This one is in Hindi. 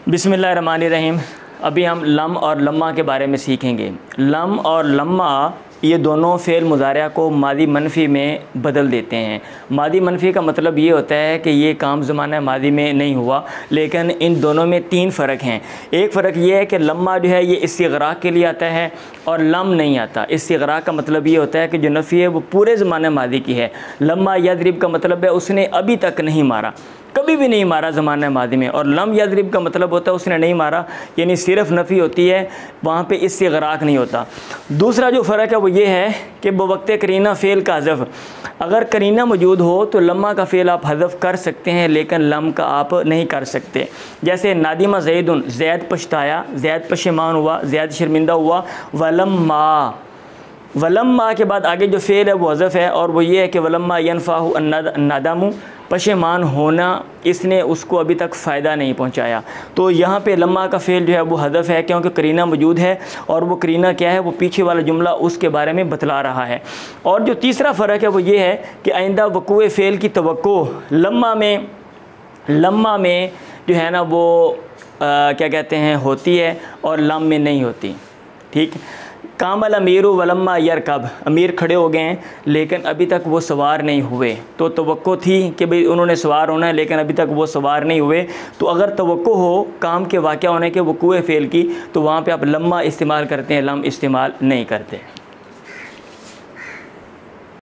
बिस्मिल्लाहिर्रहमानिर्रहीम। अभी हम लम और लम्मा के बारे में सीखेंगे। लम और लम्मा ये दोनों फ़ेल मुज़ारिया को मादी मनफ़ी में बदल देते हैं। मादी मनफ़ी का मतलब ये होता है कि ये काम ज़माना मादी में नहीं हुआ, लेकिन इन दोनों में तीन फ़र्क हैं। एक फ़र्क ये है कि लम्मा जो है ये इस्तिग़राक़ के लिए आता है और लम नहीं आता। इस्तिग़राक़ का मतलब ये होता है कि जो नफ़ी है वो पूरे ज़माने मादी की है। लम्मा यदरिब का मतलब है उसने अभी तक नहीं मारा, कभी भी नहीं मारा ज़माना मादी में। और लम यदरिब का मतलब होता है उसने नहीं मारा, यानी सिर्फ नफ़ी होती है, वहाँ पे इस्तिग़राक़ नहीं होता। दूसरा जो फ़र्क है वो ये है कि बवक्ते करीना फ़ेल का हज़फ़, अगर करीना मौजूद हो तो लम्मा का फ़ेल आप हज़फ़ कर सकते हैं, लेकिन लम का आप नहीं कर सकते। जैसे नादिमा ज़ैदुन, ज़ैद पछताया, ज़ैद पशेमान हुआ, ज़ैद शर्मिंदा हुआ। वलम्मा के बाद आगे जो फ़ेल है वो हज़फ़ है, और वो ये है कि वलम्मा यनफ़ाहु अन्नादामु, पशेमान होना इसने उसको अभी तक फ़ायदा नहीं पहुंचाया। तो यहाँ पे लम्मा का फ़ेल जो है वो हज़फ़ है, क्योंकि करीना मौजूद है, और वो करीना क्या है, वो पीछे वाला जुमला उसके बारे में बतला रहा है। और जो तीसरा फ़र्क है वो ये है कि आइंदा वक़ूए फ़ेल की तवक्को लम्मा में जो है ना वो क्या कहते हैं होती है, और लम में नहीं होती। ठीक। कामल अमीर वलम्मा यरकब, अमीर खड़े हो गए हैं लेकिन अभी तक वो सवार नहीं हुए। तो तवक्को थी कि भाई उन्होंने सवार होना है, लेकिन अभी तक वो सवार नहीं हुए। तो अगर तवक्को हो काम के वाक़या होने के वक़ूए फ़ेल की, तो वहाँ पे आप लम्मा इस्तेमाल करते हैं, लम इस्तेमाल नहीं करते।